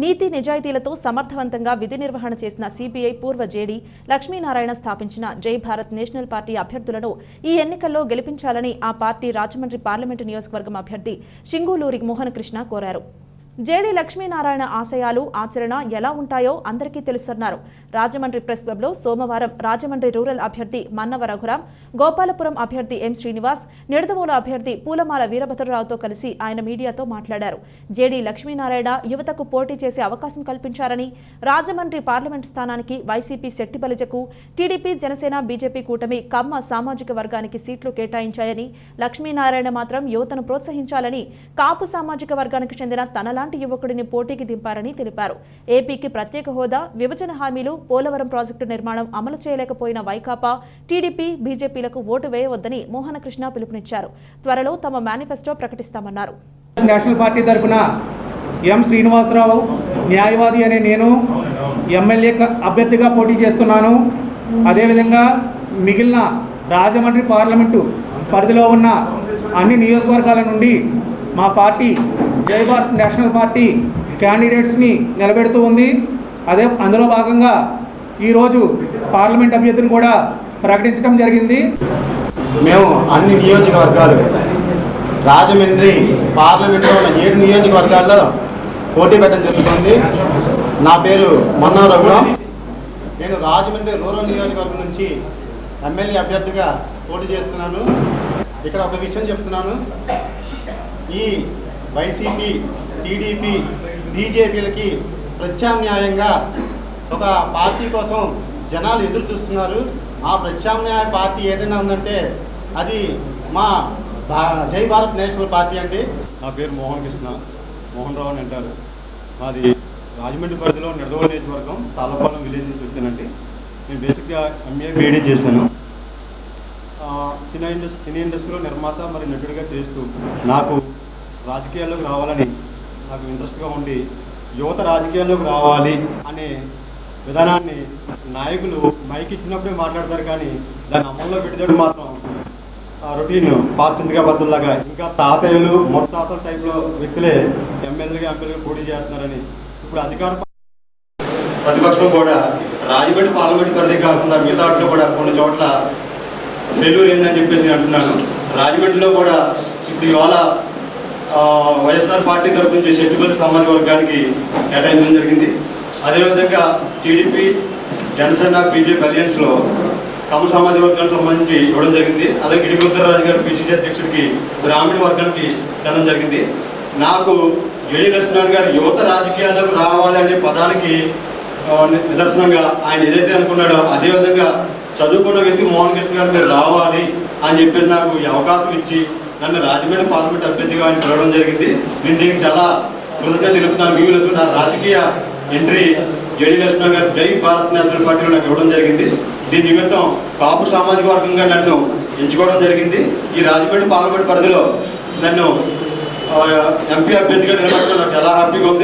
నీతి నిజాయితీలతో సమర్థవంతంగా విధి నిర్వహణ చేసిన సిబిఐ పూర్వ జేడీ లక్ష్మీనారాయణ స్థాపించిన జై భారత్ నేషనల్ పార్టీ అభ్యర్థులను ఈ ఎన్నికల్లో గెలిపించాలని ఆ పార్టీ రాజమండ్రి పార్లమెంటు నియోజకవర్గం అభ్యర్థి సింగూలూరి మోహన్ కృష్ణ కోరారు. జేడీ లక్ష్మీనారాయణ ఆశయాలు ఆచరణ ఎలా ఉంటాయో అందరికీ తెలుసన్నారు. రాజమండ్రి ప్రెస్ క్లబ్లో సోమవారం రాజమండ్రి రూరల్ అభ్యర్థి మన్నవ రఘురాం, గోపాలపురం అభ్యర్థి ఎం శ్రీనివాస్, నిడదవోలు అభ్యర్థి పూలమాల వీరభద్రరావుతో కలిసి ఆయన మీడియాతో మాట్లాడారు. జేడీ లక్ష్మీనారాయణ యువతకు పోటీ చేసే అవకాశం కల్పించారని, రాజమండ్రి పార్లమెంటు స్థానానికి వైసీపీ శెట్టిబలిజకు, టీడీపీ జనసేన బీజేపీ కూటమి కమ్మ సామాజిక వర్గానికి సీట్లు కేటాయించాయని, లక్ష్మీనారాయణ మాత్రం యువతను ప్రోత్సహించాలని, కాపు సామాజిక వర్గానికి చెందిన తనలాంటి యువకుడిని పోటీకి దింపారని తెలిపారు. ఏపీకి ప్రత్యేక హోదా, విభజన హామీలు, పోలవరం ప్రాజెక్టు నిర్మాణం అమలు చేయలేకపోయిన వైకాపా, టీడీపీ, బీజేపీలకు ఓటు వేయవద్దని మోహన కృష్ణ పిలుపునిచ్చారు. త్వరలో తమ మేనిఫెస్టో ప్రకటిస్తామన్నారు. నేషనల్ పార్టీ తరఫున ఎం శ్రీనివాసరావు, న్యాయవాది అనే నేను ఎమ్మెల్యే అభ్యర్థిగా పోటీ చేస్తున్నాను. అదేవిధంగా మిగిలిన రాజమండ్రి పార్లమెంటు పరిధిలో ఉన్న అన్ని నియోజకవర్గాల నుండి మా పార్టీ జై భారత్ నేషనల్ పార్టీ క్యాండిడేట్స్ని నిలబెడుతూ ఉంది. అందులో భాగంగా ఈరోజు పార్లమెంట్ అభ్యర్థిని కూడా ప్రకటించడం జరిగింది. మేము అన్ని నియోజకవర్గాలు రాజమండ్రి పార్లమెంట్లో ఉన్న 7 నియోజకవర్గాల్లో పోటీ పెట్టడం జరుగుతుంది. నా పేరు మన్నవ రఘురాం. నేను రాజమండ్రి రూరల్ నియోజకవర్గం నుంచి ఎమ్మెల్యే అభ్యర్థిగా పోటీ చేస్తున్నాను. ఇక్కడ ఒక విషయం చెప్తున్నాను. ఈ వైసీపీ, టీడీపీ, బీజేపీలకి ప్రత్యామ్నాయంగా ఒక పార్టీ కోసం జనాలు ఎదురు చూస్తున్నారు. ఆ ప్రత్యామ్నాయ పార్టీ ఏదైనా ఉందంటే అది మా జై భారత్ నేషనల్ పార్టీ అండి. నా పేరు మోహన్ కృష్ణ, మోహన్ రావు అని అంటారు. మాది రాజమండ్రి పరిధిలో నిడదవోలు నియోజకవర్గం తాళ్ళపాలెం విలేజ్ నుంచి వచ్చానండి. నేను బేసిక్గా ఎంఏ బీఈడీ చేశాను. సినీ ఇండస్ట్రీలో నిర్మాత మరి నటుడిగా చేస్తూ నాకు రాజకీయాల్లోకి రావాలని నాకు ఇంట్రెస్ట్గా ఉండి యువత రాజకీయాల్లోకి రావాలి అనే విధానాన్ని నాయకులు మైక్ ఇచ్చినప్పుడే మాట్లాడతారు, కానీ దాన్ని అమల్లో పెట్టేటప్పుడు మాత్రం రొటీన్ పాత్రిందిగా బతుల్లాగా ఇంకా తాతయ్యలు మొత్తాతల టైప్లో వ్యక్తులే ఎమ్మెల్యేగా పోటీ చేస్తున్నారని ఇప్పుడు అధికార ప్రతిపక్షం కూడా రాజమండ్రి పార్లమెంట్ పరిధి కాకుండా మిగతా వాటిలో కూడా కొన్ని చోట్ల ఫెయిల్యూర్ ఏందని చెప్పేసి నేను అంటున్నాను. రాజమండ్రిలో కూడా ఇప్పుడు ఇవాళ వైఎస్ఆర్ పార్టీ తరఫు నుంచి షెడ్యూల్ సామాజిక వర్గానికి కేటాయించడం జరిగింది. అదేవిధంగా టీడీపీ, జనసేన, బీజేపీ అలయన్స్లో కమ్మ సామాజిక వర్గానికి సంబంధించి ఇవ్వడం జరిగింది. అలాగే గిడిగుద్దరాజు గారు పిసిసి అధ్యక్షుడికి గ్రామీణ వర్గానికి ఇవ్వడం జరిగింది. నాకు జేడీ లక్ష్మీనారాయణ గారు యువత రాజకీయాల్లోకి రావాలనే పదానికి నిదర్శనంగా ఆయన ఏదైతే అనుకున్నాడో అదేవిధంగా చదువుకున్న వ్యక్తి మోహన్ కృష్ణ గారు మీరు రావాలి అని చెప్పేసి నాకు ఈ అవకాశం ఇచ్చి నన్ను రాజమండ్రి పార్లమెంట్ అభ్యర్థిగా ఆయన పిలవడం జరిగింది. నేను దీనికి చాలా కృతజ్ఞత తెలుపుతున్నాను. వీళ్ళకు నా రాజకీయ ఎంట్రీ జేడీ లక్ష్మీనారాయణ గారు జై భారత్ నేషనల్ పార్టీలో నాకు ఇవ్వడం జరిగింది. దీని నిమిత్తం కాపు సామాజిక వర్గంగా నన్ను ఎంచుకోవడం జరిగింది. ఈ రాజమండ్రి పార్లమెంట్ పరిధిలో నన్ను ఎంపీ అభ్యర్థిగా నిలబడడం నాకు చాలా హ్యాపీగా ఉంది.